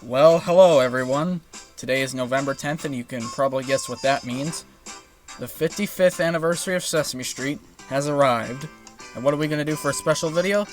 Well, hello everyone. Today is November 10th, and you can probably guess what that means. The 55th anniversary of Sesame Street has arrived. And what are we going to do for a special video?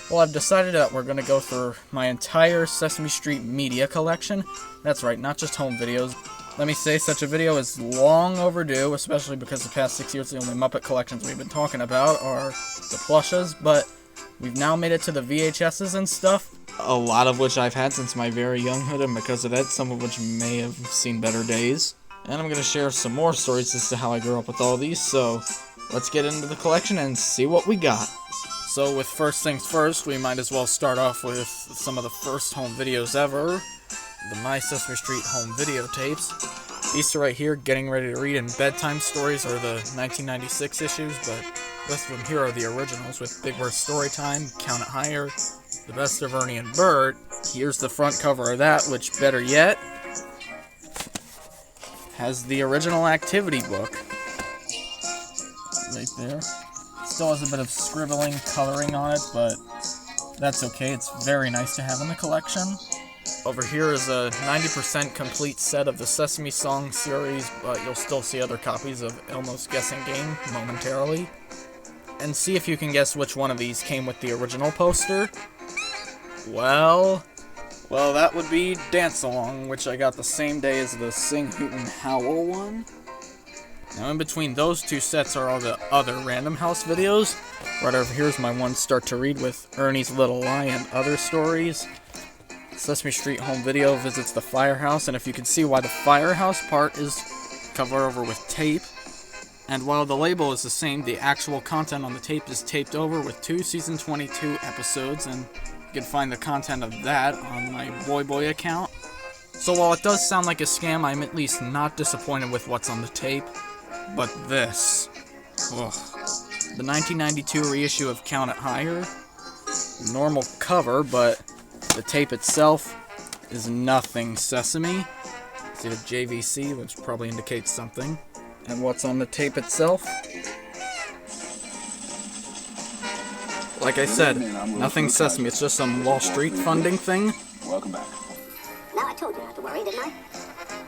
Well, I've decided that we're going to go through my entire Sesame Street media collection. That's right, not just home videos. Let me say, such a video is long overdue, especially because the past 6 years the only Muppet collections we've been talking about are the plushes, but we've now made it to the VHSs and stuff. A lot of which I've had since my very younghood, and because of that, some of which may have seen better days. And I'm going to share some more stories as to how I grew up with all these, so let's get into the collection and see what we got. So with first things first, we might as well start off with some of the first home videos ever. The My Sesame Street home videotapes. These two right here, getting ready to read in bedtime stories, are the 1996 issues, but the rest of them here are the originals with Big Bird Storytime, Count It Higher, The Best of Ernie and Bert. Here's the front cover of that, which, better yet, has the original activity book. Right there. Still has a bit of scribbling, coloring on it, but that's okay. It's very nice to have in the collection. Over here is a 90% complete set of the Sesame Song series, but you'll still see other copies of Elmo's Guessing Game momentarily. And see if you can guess which one of these came with the original poster. Well, that would be Dance Along, which I got the same day as the Sing, Hoot, and Howl one. Now in between those two sets are all the other Random House videos. Right over here is my one Start to Read with Ernie's Little Lie and other stories. Sesame Street home video visits the firehouse, and if you can see why the firehouse part is covered over with tape. And while the label is the same, the actual content on the tape is taped over with 2 season 22 episodes, and you can find the content of that on my Boy account. So while it does sound like a scam, I'm at least not disappointed with what's on the tape. But this. Ugh. The 1992 reissue of Count It Higher. Normal cover, but the tape itself is nothing Sesame. See the JVC, which probably indicates something. And what's on the tape itself? Like I said, nothing Sesame. It's just some Wall Street funding thing. Welcome back. Now I told you not to worry, didn't I?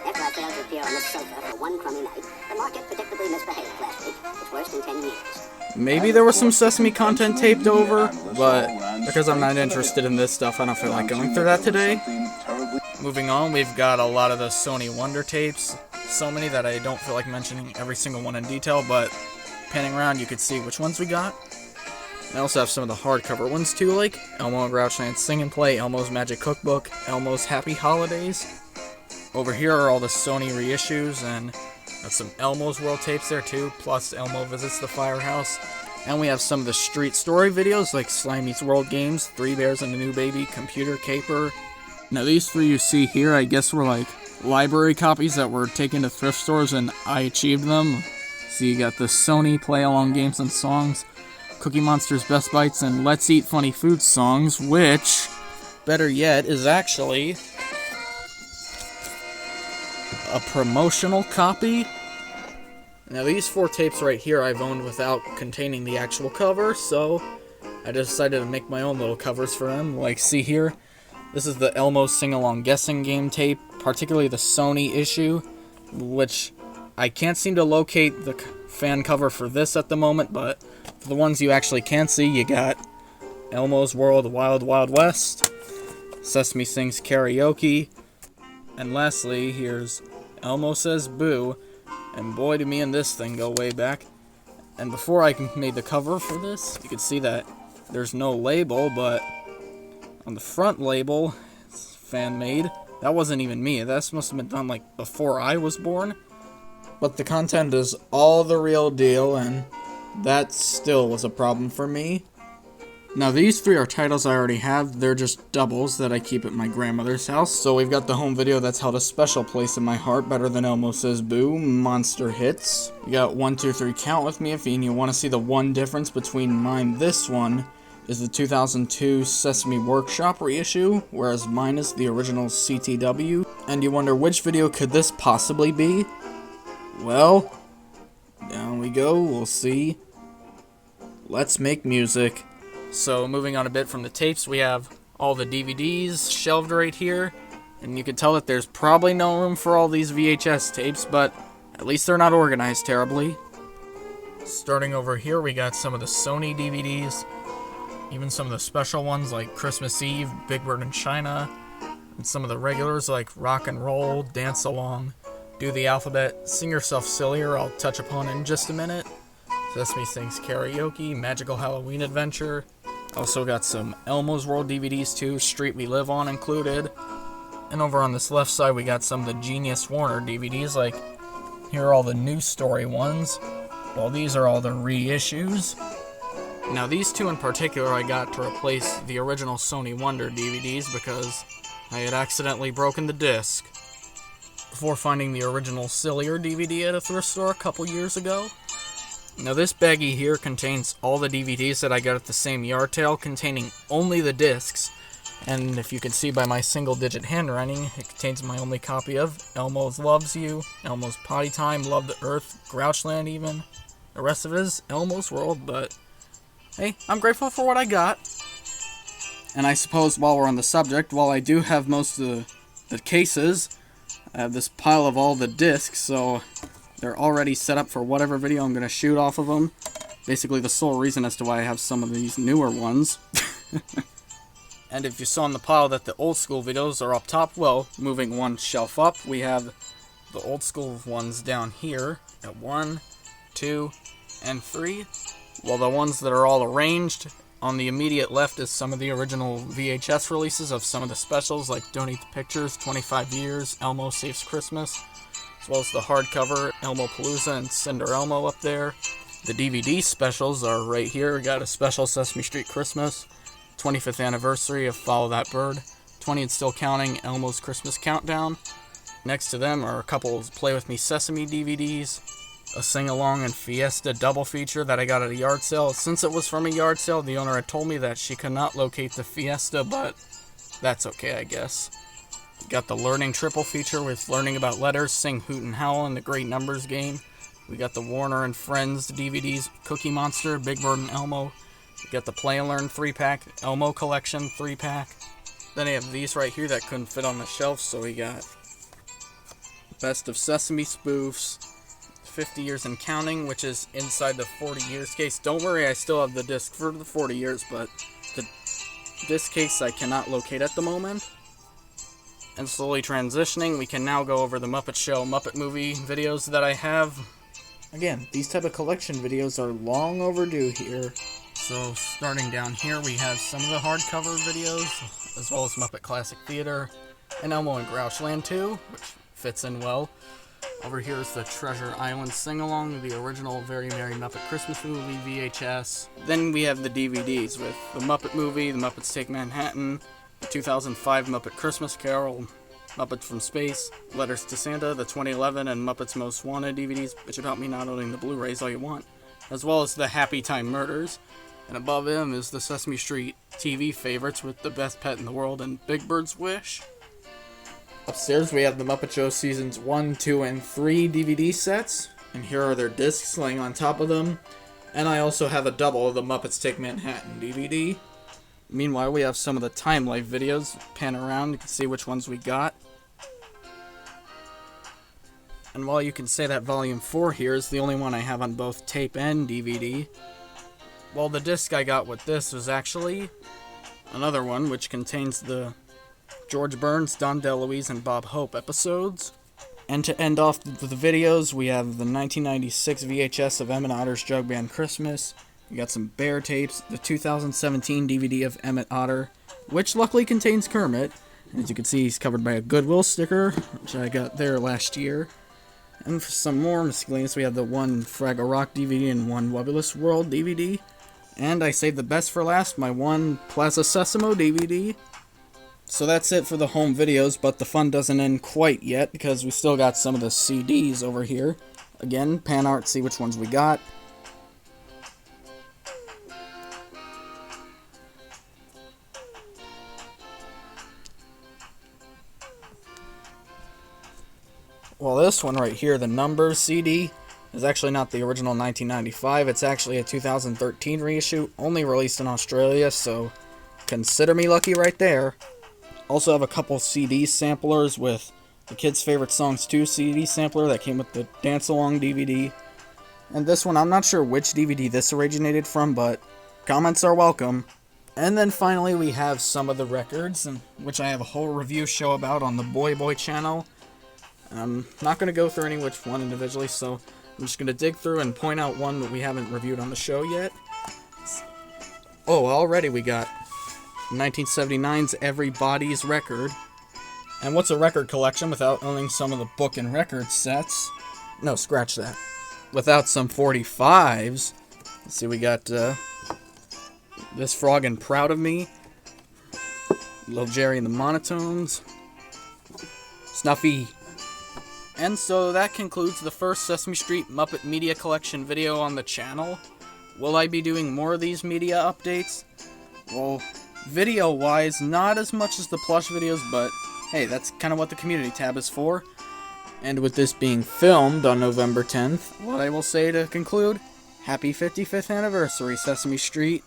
After I failed to appear on this sofa for one crummy night, the market predictably misbehaved last week. Its worst in 10 years. Maybe there was some Sesame content taped over, but because I'm not interested in this stuff, I don't feel like going through that today. Moving on, we've got a lot of the Sony Wonder tapes. So many that I don't feel like mentioning every single one in detail, but panning around you could see which ones we got. I also have some of the hardcover ones too, like Elmo and Grouchland's Sing and Play, Elmo's Magic Cookbook, Elmo's Happy Holidays. Over here are all the Sony reissues, and got some Elmo's World tapes there too, plus Elmo Visits the Firehouse. And we have some of the Street Story videos, like Slime Meets World Games, Three Bears and a New Baby, Computer Caper. Now these three you see here, I guess were like library copies that were taken to thrift stores, and I achieved them. So you got the Sony Play Along Games and Songs, Cookie Monster's Best Bites, and Let's Eat Funny Food songs, which, better yet, is actually a promotional copy. Now these 4 tapes right here I've owned without containing the actual cover, so I decided to make my own little covers for them. Like, see here, this is the Elmo Sing-Along Guessing Game tape, particularly the Sony issue, which I can't seem to locate the fan cover for this at the moment, but for the ones you actually can see, you got Elmo's World Wild Wild West, Sesame Sings Karaoke, and lastly, here's Elmo Says Boo, and boy, do me and this thing go way back. And before I made the cover for this, you can see that there's no label, but on the front label, it's fan-made. That wasn't even me. That must have been done like before I was born. But the content is all the real deal, and that still was a problem for me. Now these 3 are titles I already have. They're just doubles that I keep at my grandmother's house. So we've got the home video that's held a special place in my heart, better than Elmo Says Boo, Monster Hits. You got 1, 2, 3 Count With Me if you want to see the one difference between mine. This one is the 2002 Sesame Workshop reissue, whereas mine is the original CTW. And you wonder, which video could this possibly be? Well, down we go, we'll see. Let's make music. So moving on a bit from the tapes, we have all the DVDs shelved right here. And And you can tell that there's probably no room for all these VHS tapes, but at least they're not organized terribly. Starting over here, we got some of the Sony DVDs, even some of the special ones like Christmas Eve, Big Bird in China, and some of the regulars like Rock and Roll, Dance Along, Do the Alphabet, Sing Yourself Sillier, I'll touch upon in just a minute, Sesame Sings Karaoke, Magical Halloween Adventure. Also got some Elmo's World DVDs too, Street We Live On included. And over on this left side we got some of the Genius Warner DVDs, like here are all the New Story ones, while these are all the reissues. Now these two in particular I got to replace the original Sony Wonder DVDs because I had accidentally broken the disc before finding the original Sillier DVD at a thrift store a couple years ago. Now this baggie here contains all the DVDs that I got at the same yard sale, containing only the discs, and if you can see by my single-digit handwriting, it contains my only copy of Elmo's Loves You, Elmo's Potty Time, Love the Earth, Grouchland even. The rest of it is Elmo's World, but hey, I'm grateful for what I got. And I suppose while we're on the subject, while I do have most of the cases, I have this pile of all the discs, so they're already set up for whatever video I'm going to shoot off of them. Basically the sole reason as to why I have some of these newer ones. And if you saw in the pile that the old school videos are up top, well, moving one shelf up, we have the old school ones down here at 1, 2, and 3. While the ones that are all arranged on the immediate left is some of the original VHS releases of some of the specials like Don't Eat the Pictures, 25 Years, Elmo Saves Christmas, as well as the hardcover Elmo Palooza and Cinder Elmo up there. The DVD specials are right here. We got a special Sesame Street Christmas, 25th anniversary of Follow That Bird, 20 and Still Counting, Elmo's Christmas Countdown. Next to them are a couple Play With Me Sesame DVDs, a sing-along and Fiesta double feature that I got at a yard sale. Since it was from a yard sale, the owner had told me that she could not locate the Fiesta, but that's okay, I guess. Got the Learning triple feature with Learning About Letters, Sing, Hoot, and Howl, and the Great Numbers Game. We got the Warner and Friends DVDs, Cookie Monster, Big Bird and Elmo. We got the Play and Learn 3-pack, Elmo Collection 3-pack. Then I have these right here that couldn't fit on the shelf, so we got Best of Sesame Spoofs, 50 Years and Counting, which is inside the 40 Years case. Don't worry, I still have the disc for the 40 years, but the disc case I cannot locate at the moment. And slowly transitioning, we can now go over the Muppet Show, Muppet Movie videos that I have. Again, these type of collection videos are long overdue here. So starting down here, we have some of the hardcover videos, as well as Muppet Classic Theater, and Elmo and Grouchland 2, which fits in well. Over here is the Treasure Island Sing-Along, the original Very Merry Muppet Christmas Movie VHS. Then we have the DVDs with the Muppet Movie, the Muppets Take Manhattan, the 2005 Muppet Christmas Carol, Muppets from Space, Letters to Santa, the 2011 and Muppets Most Wanted DVDs, bitch about me not owning the Blu-rays all you want, as well as the Happy Time Murders. And above him is the Sesame Street TV favorites with The Best Pet in the World and Big Bird's Wish. Upstairs we have the Muppet Show Seasons 1, 2, and 3 DVD sets, and here are their discs laying on top of them. And I also have a double of the Muppets Take Manhattan DVD. Meanwhile, we have some of the Time Life videos. Pan around, you can see which ones we got. And while you can say that Volume 4 here is the only one I have on both tape and DVD, well, the disc I got with this was actually another one, which contains the George Burns, Don DeLuise, and Bob Hope episodes. And to end off the videos, we have the 1996 VHS of Emmett Otter's Jug Band Christmas. We got some Bear tapes, the 2017 DVD of Emmett Otter, which luckily contains Kermit. And as you can see, he's covered by a Goodwill sticker, which I got there last year. And for some more miscellaneous, we have the one Fraggle Rock DVD and one Wubbulous World DVD. And I saved the best for last, my one Plaza Sesamo DVD. So that's it for the home videos, but the fun doesn't end quite yet, because we still got some of the CDs over here. Again, pan art, see which ones we got. Well, this one right here, the Numbers CD, is actually not the original 1995. It's actually a 2013 reissue, only released in Australia, so consider me lucky right there. Also have a couple CD samplers with the Kids' Favorite Songs 2 CD sampler that came with the Dance Along DVD. And this one, I'm not sure which DVD this originated from, but comments are welcome. And then finally we have some of the records, which I have a whole review show about on the Boy channel. I'm not going to go through any which one individually, so I'm just going to dig through and point out one that we haven't reviewed on the show yet. Oh, already we got 1979's Everybody's Record. And what's a record collection without owning some of the book and record sets? No, scratch that. Without some 45s. Let's see, we got This Frog and Proud of Me, Little Jerry and the Monotones, Snuffy. And so that concludes the first Sesame Street Muppet Media Collection video on the channel. Will I be doing more of these media updates? Well, video-wise, not as much as the plush videos, but hey, that's kind of what the community tab is for. And with this being filmed on November 10th, what I will say to conclude, happy 55th anniversary, Sesame Street.